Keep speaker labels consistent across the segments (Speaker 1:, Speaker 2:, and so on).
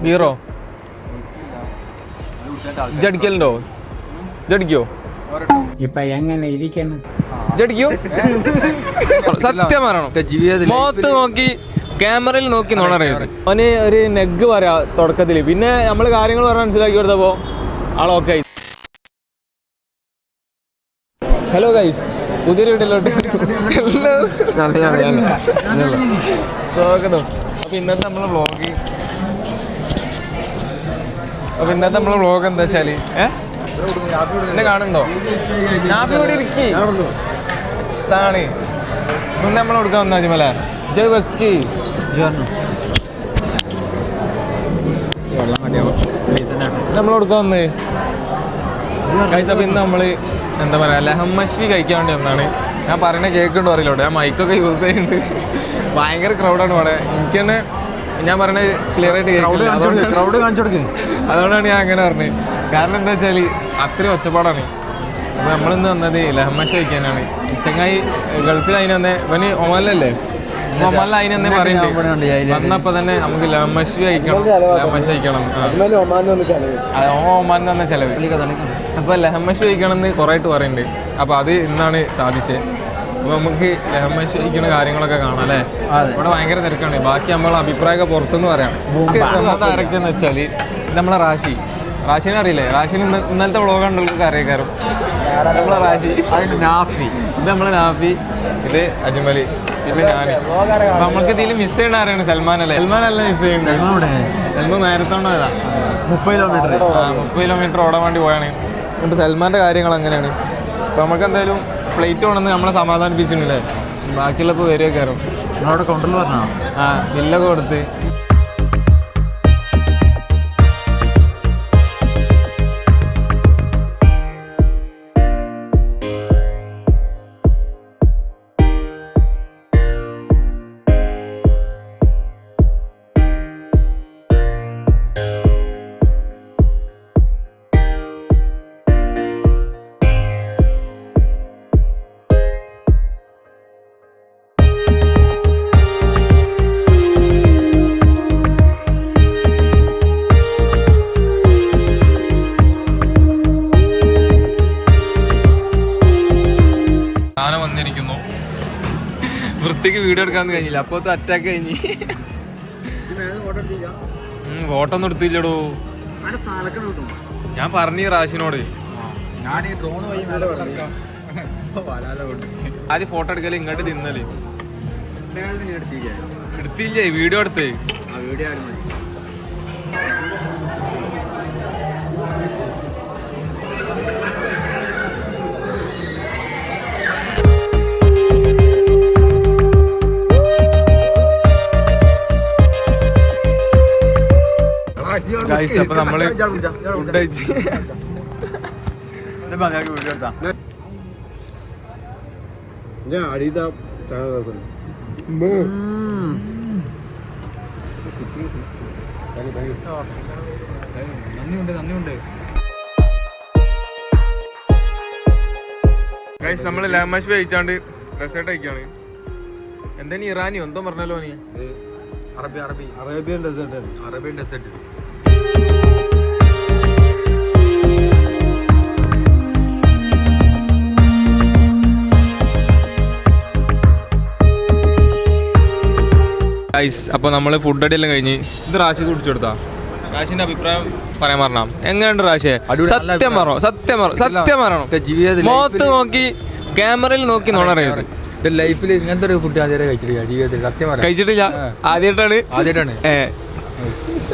Speaker 1: ബീറോ ജടിക്കലുണ്ടോ? ജടിക്കോ?
Speaker 2: ഇപ്പൊ എങ്ങനെ ഇരിക്കണം?
Speaker 1: ജടിക്കോ? സത്യം പറയണം, മുഖത്ത് നോക്കി ക്യാമറയിൽ നോക്കി നോണറിയത്. അവന് ഒരു നെഗ് പറയാ തുടക്കത്തില്, പിന്നെ നമ്മള് കാര്യങ്ങൾ പറഞ്ഞ് മനസ്സിലാക്കി കൊടുത്തപ്പോ ആളോക്കെ ആയി. ഹലോ ഗൈസ്, പുതിയൊരു വീട്ടിലോട്ട് സ്വാഗതം. അപ്പൊ ഇന്നത്തെ നമ്മളെ വ്ളോഗ് എന്താ വെച്ചാല് എന്നെ കാണുന്നുണ്ടോ? ഞാനിവിടെ ഇരിക്കി താണ് മുന്നേ നമ്മളെ കൊടുക്കാൻ വന്നാ മല ജയ് വെക്കി നമ്മൾ കൊടുക്കാൻ വന്ന് ഗൈസ്. അപ്പൊ ഇന്ന് നമ്മള് എന്താ പറയാ ലഹമ്മശ്വി കഴിക്കാൻ വേണ്ടി വന്നാണ്. ഞാൻ പറയുന്ന കേൾക്കുന്നുണ്ടോ അറിയില്ലോട്ടെ, ഞാൻ മൈക്കൊക്കെ യൂസ് ചെയ്യുന്നുണ്ട്. ഭയങ്കര ക്രൗഡാണ് ഇവിടെ. എനിക്ക് തന്നെ ഞാൻ പറഞ്ഞത് ക്ലിയർ ആയിട്ട് കേൾക്കില്ല, അതുകൊണ്ടാണ് ഞാൻ അങ്ങനെ പറഞ്ഞത്. കാരണം എന്താ വെച്ചാൽ അത്രയും ഒച്ചപ്പാടാണ്. അപ്പോൾ നമ്മളിന്ന് വന്നത് ലഹമ്മശ്വി കഴിക്കാനാണ്. ചങ്ങായി ഗൾഫിൽ അതിന് തന്നെ, ഇവന് ഒമാനിലല്ലേ, ഒമാനിൽ അതിന് തന്നെ പറയുന്നുണ്ട്. വന്നപ്പോൾ തന്നെ നമുക്ക് ലഹമ്മശ്വി കഴിക്കണം. ഒമാനിൽ വന്ന ചെലവ്. അപ്പോൾ ലഹമ്മശ്വി കഴിക്കണം എന്ന് കുറേയായിട്ട് പറയുന്നുണ്ട്. അപ്പോൾ അത് ഇന്നാണ് സാധിച്ചത്. അപ്പോൾ നമുക്ക് ലഹമ്മശ്വി കഴിക്കുന്ന കാര്യങ്ങളൊക്കെ കാണാം അല്ലേ. ഇവിടെ ഭയങ്കര തിരക്കാണ്. ബാക്കി നമ്മളെ അഭിപ്രായമൊക്കെ പുറത്തുനിന്ന് പറയാം. ആരൊക്കെയെന്ന് വെച്ചാൽ നമ്മളെ റാഷിനെ അറിയില്ലേ? റാഷിന് ഇന്നലത്തെ വ്ളോഗ് കണ്ടവർക്ക് അറിയാം. നമ്മളെ റാഷി, ഇത് നമ്മളെ നാഫി, ഇത് അജ്മൽ, പിന്നെ ഞാൻ. അപ്പൊ നമ്മൾക്ക് ഇതിൽ മിസ് ചെയ്യണ ആരാണ്? സൽമാൻ അല്ലേ? സൽമാനല്ല മിസ് ചെയ്യുന്നുണ്ട്. സൽമാൻ മാരത്തോൺ പോയതാ, 30 കിലോമീറ്റർ ഓടാൻ വേണ്ടി പോയാണ്. അപ്പോൾ സൽമാൻ്റെ കാര്യങ്ങൾ അങ്ങനെയാണ്. അപ്പോൾ നമുക്ക് എന്തായാലും പ്ലേറ്റ് കൊണ്ടുവന്ന് നമ്മളെ സമാധാനിപ്പിച്ചിട്ടുണ്ടല്ലേ. ബാക്കിയുള്ളപ്പോൾ വരിക കയറും. ബില്ലൊക്കെ കൊടുത്ത് വന്നിരിക്കുന്നു. വൃത്തിക്ക് വീഡിയോ എടുക്കാൻ കഴിഞ്ഞില്ല, അപ്പോഴത്തെ അറ്റാക്ക് കഴിഞ്ഞ്. ഫോട്ടോ ഒന്നും എടുത്തില്ലടോ. ഞാൻ പറഞ്ഞു റാഷിനോട് ആദ്യം ഫോട്ടോ എടുക്കല്, ഇങ്ങോട്ട് തിന്നല് എടുത്തില്ലേ? വീഡിയോ എടുത്ത് ഗൈസ്. അപ്പൊ നമ്മള് ഫുഡ് കഴിച്ച് ഗൈസ് നമ്മള് ലഹമ്മശ്വി കഴിച്ചാണ്ട് ഡെസേർട്ട് കഴിക്കാണ്. എന്താ നീ ഇറാനിയോ എന്തോ പറഞ്ഞല്ലോ നീ? Arabian desert. ഗൈസ് അപ്പോൾ നമ്മൾ ഫുഡ് അടിയെല്ലാം കഴിഞ്ഞ് ഇത് റാഷി കുടിച്ചു കൊടുത്താ. റാഷിന്റെ അഭിപ്രായം പറയാൻ പറഞ്ഞ എങ്ങനെയുണ്ട് റാഷിയെ? സത്യം പറയണം, മുഖത്ത് നോക്കി ക്യാമറയിൽ നോക്കി നോണറിയത്.
Speaker 3: ലൈഫിൽ ഇങ്ങനത്തെ ഒരു ഫുഡ് ആദ്യമായിട്ട് കഴിച്ചിട്ടില്ല ജീവിതത്തിൽ. സത്യം
Speaker 1: കഴിച്ചിട്ടില്ല, ആദ്യമായിട്ടാണ്.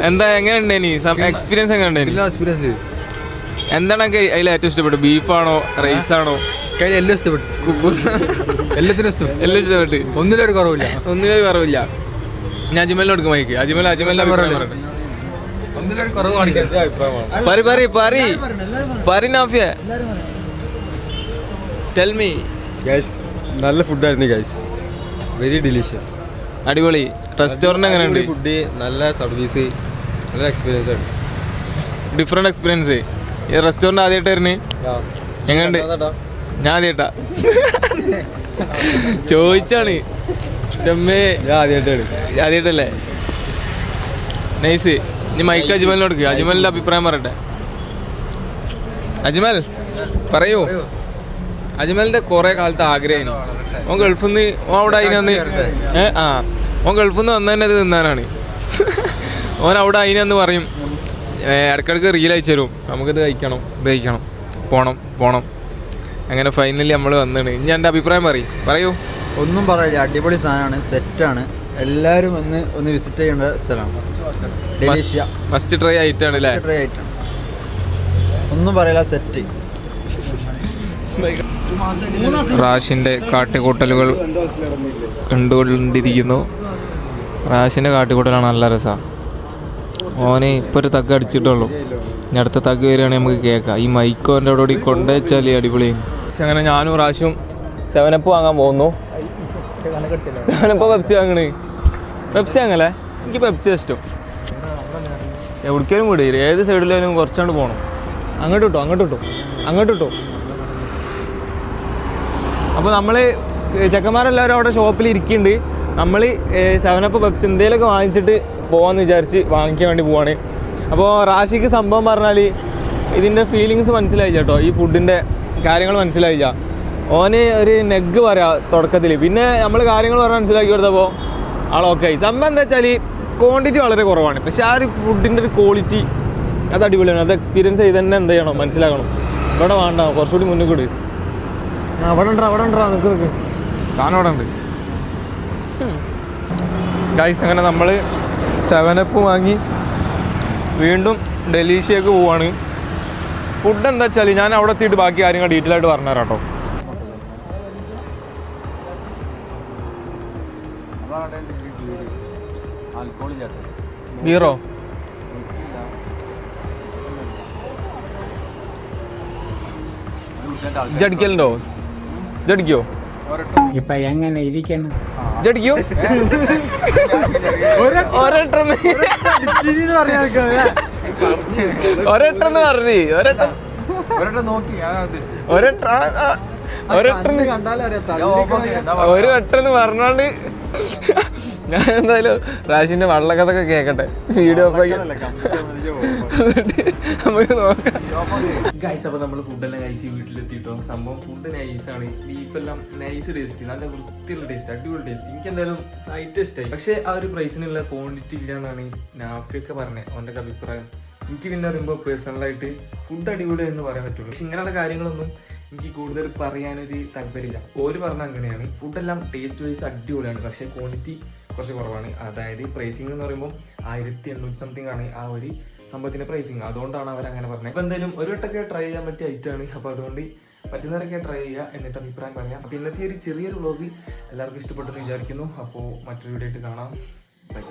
Speaker 1: എന്താ എങ്ങനെയുണ്ട് ഇനി എക്സ്പീരിയൻസ്? എങ്ങനെയുണ്ട്
Speaker 3: എക്സ്പീരിയൻസ്?
Speaker 1: എന്താണ് അതിൽ ഏറ്റവും ഇഷ്ടപ്പെട്ടു? ബീഫാണോ റൈസാണോ?
Speaker 3: എല്ലാം ഇഷ്ടപ്പെട്ടു, എല്ലാത്തിനും ഇഷ്ടപ്പെട്ടു. ഒന്നിലൊരു
Speaker 1: കുറവില്ല. ഞാൻ അജ്മലിനെ കൊടുക്കും മൈക്ക്. അജ്മലിന്റെ അഭിപ്രായം
Speaker 3: ഒന്നിലൊരു കുറവ് കാണിക്കാൻ.
Speaker 4: നല്ല ഫുഡായിരുന്നു ഗൈസ്, വെരി ഡിലീഷ്യസ്,
Speaker 1: അടിപൊളി. റെസ്റ്റോറൻറ്റ് എങ്ങനെയുണ്ട്?
Speaker 4: ഫുഡ്, നല്ല സർവീസ്, നല്ല എക്സ്പീരിയൻസ് ആണ്.
Speaker 1: Different experience. ഈ റെസ്റ്റോറൻറ്റ് ആദ്യമായിട്ടായിരുന്നു. എങ്ങനെയുണ്ട്? ഞാൻ ആദ്യമായിട്ടാ ചോദിച്ചാണ്.
Speaker 4: ഞാൻ ആദ്യമായിട്ടാണ്.
Speaker 1: ആദ്യമായിട്ടല്ലേ? നൈസ്. ഇനി മൈക്ക് അജ്മലിനോട് കൊടുക്കുക. അജ്മലിന്റെ അഭിപ്രായം പറയട്ടെ. അജ്മൽ പറയൂ. അജ്മലിന്റെ കുറെ കാലത്ത് ആഗ്രഹമായിരുന്നു. ഓൻ ഗൾഫിൽ നിന്ന് അവിടെ അതിനന്ന് ഓൻ ഗൾഫിൽ നിന്ന് വന്നതന്നെ ഇത് തിന്നാനാണ്. ഓൻ അവിടെ അതിനന്ന് പറയും ഇടയ്ക്കിടയ്ക്ക് റീൽ അയച്ചു തരും, നമുക്കിത് കഴിക്കണം, ഇത് കഴിക്കണം, പോണം. അങ്ങനെ ഫൈനലി നമ്മൾ വന്നിട്ട്. ഇനി എൻ്റെ അഭിപ്രായം പറയൂ.
Speaker 5: ഒന്നും പറയില്ല, അടിപൊളി സാധനമാണ്, സെറ്റാണ്. എല്ലാവരും ഒന്ന് വിസിറ്റ് ചെയ്യേണ്ട സ്ഥലമാണ്.
Speaker 1: മസ്റ്റ് ട്രൈ ആയിട്ടാണ് അല്ലേ?
Speaker 5: ട്രൈ ആയിട്ടാണ്, ഒന്നും പറയില്ല, സെറ്റ്.
Speaker 1: റാഷിൻ്റെ കാട്ടിക്കൂട്ടലുകൾ കണ്ടുകൊണ്ടിരിക്കുന്നു. റാഷിൻ്റെ കാട്ടിക്കൂട്ടലാണ് നല്ല രസമാണ്. ഓന് ഇപ്പോൾ ഒരു തഗ് അടിച്ചിട്ടുള്ളൂ. ഇനി അടുത്ത തഗ് വരികയാണെങ്കിൽ നമുക്ക് കേൾക്കാം. ഈ മൈക്കോൻ്റെ അവിടെ കൊണ്ടുവച്ചാൽ അടിപൊളി. അങ്ങനെ ഞാനും റാഷും 7up വാങ്ങാൻ പോകുന്നു. 7up Pepsi വാങ്ങണേ. പെപ്സി വാങ്ങല്ലേ? എനിക്ക് പെപ്സി ഇഷ്ടം. എവിടേക്കാലും കൂടി ഏത് സൈഡിലായാലും കുറച്ചാണ്ട് പോകണം. അങ്ങോട്ട് കിട്ടോ. അപ്പോൾ നമ്മൾ ചെക്കന്മാരെല്ലാവരും അവിടെ ഷോപ്പിൽ ഇരിക്കുന്നുണ്ട്. നമ്മൾ 7up പെപ്സി എന്തെങ്കിലുമൊക്കെ വാങ്ങിച്ചിട്ട് പോകാമെന്ന് വിചാരിച്ച് വാങ്ങിക്കാൻ വേണ്ടി പോവാണ്. അപ്പോൾ റാഷിക്ക് സംഭവം പറഞ്ഞാൽ ഇതിൻ്റെ ഫീലിങ്സ് മനസ്സിലായി കേട്ടോ, ഈ ഫുഡിൻ്റെ കാര്യങ്ങൾ മനസ്സിലായില്ല. ഓന് ഒരു നെഗ് പറയാം തുടക്കത്തിൽ, പിന്നെ നമ്മൾ കാര്യങ്ങൾ പറഞ്ഞ് മനസ്സിലാക്കി കൊടുത്തപ്പോൾ ആളൊക്കെ ആയി. സംഭവം എന്താ വെച്ചാൽ ക്വാണ്ടിറ്റി വളരെ കുറവാണ്, പക്ഷേ ആ ഒരു ഫുഡിൻ്റെ ഒരു ക്വാളിറ്റി അത് അടിപൊളിയാണ്. അത് എക്സ്പീരിയൻസ് ചെയ്ത് തന്നെ എന്ത് ചെയ്യണം, മനസ്സിലാക്കണം. ഇവിടെ വേണ്ട, കുറച്ചുകൂടി മുന്നിൽ കൂടി. അവിടെ ഉണ്ടാ നിൽക്ക് സാധനം അവിടെ ഉണ്ട് ഗൈസ്. അങ്ങനെ നമ്മൾ 7up വാങ്ങി വീണ്ടും ഡെലീഷ്യക്ക് പോവാണ്. ഫുഡ് എന്താ വെച്ചാൽ ഞാൻ അവിടെ എത്തിയിട്ട് ബാക്കി കാര്യങ്ങൾ ഡീറ്റെയിൽ ആയിട്ട് പറഞ്ഞുതരാം കേട്ടോ. ബീറോ ജടിക്കലുണ്ടോ? ജടിക്കോ?
Speaker 2: ഇപ്പൊ എങ്ങനെ ഇരിക്കണം?
Speaker 1: ജടിക്കോ? ഒരെട്ടെന്ന് പറഞ്ഞോണ്ട് ഞാൻ എന്തായാലും റാഷിന്റെ വള്ളക്കഥൊക്കെ കേക്കട്ടെ. വീഡിയോ നമുക്ക് നോക്കാം ഗൈസ്. അപ്പോൾ നമ്മൾ ഫുഡെല്ലാം കഴിച്ച് വീട്ടിലെത്തിയിട്ടോ. സംഭവം ഫുഡ് നൈസാണ്, ബീഫെല്ലാം നൈസ് ടേസ്റ്റ്, നല്ല വൃത്തിയുള്ള ടേസ്റ്റ്, അടിപൊളി ടേസ്റ്റ്. എനിക്ക് എന്തായാലും സൈറ്റ് ഇഷ്ടമായി. പക്ഷേ ആ ഒരു പ്രൈസിനുള്ള ക്വാണ്ടിറ്റി ഇല്ല എന്നാണ് നാഫിയൊക്കെ പറഞ്ഞത്, അവൻ്റെ അഭിപ്രായം. എനിക്ക് പിന്നെ പറയുമ്പോൾ പേഴ്സണലായിട്ട് ഫുഡ് അടിപൊളി എന്ന് പറയാൻ പറ്റുള്ളൂ. പക്ഷെ ഇങ്ങനെയുള്ള കാര്യങ്ങളൊന്നും എനിക്ക് കൂടുതൽ പറയാനൊരു താല്പര്യമില്ല. ഓര് പറഞ്ഞാൽ അങ്ങനെയാണ്, ഫുഡെല്ലാം ടേസ്റ്റ് വൈസ് അടിപൊളിയാണ്, പക്ഷേ ക്വാണ്ടിറ്റി കുറച്ച് കുറവാണ്. അതായത് പ്രൈസിങ് എന്ന് പറയുമ്പോൾ 1800 സംതിങ് ആണ് ആ ഒരു സംഭവത്തിൻ്റെ പ്രൈസിങ്. അതുകൊണ്ടാണ് അവരങ്ങനെ പറഞ്ഞത്. അപ്പോൾ എന്തായാലും ഒരു വട്ടമൊക്കെ ട്രൈ ചെയ്യാൻ പറ്റിയ ഐറ്റമാണ്. അപ്പോൾ അതുകൊണ്ട് പറ്റുന്നവരൊക്കെ ട്രൈ ചെയ്യുക, എന്നിട്ട് അഭിപ്രായം പറയാം. അപ്പോൾ ഇന്നത്തെ ഒരു ചെറിയൊരു വ്ളോഗ് എല്ലാവർക്കും ഇഷ്ടപ്പെട്ടെന്ന് വിചാരിക്കുന്നു. അപ്പോൾ മറ്റൊരു വീഡിയോ ആയിട്ട് കാണാം. ബൈ.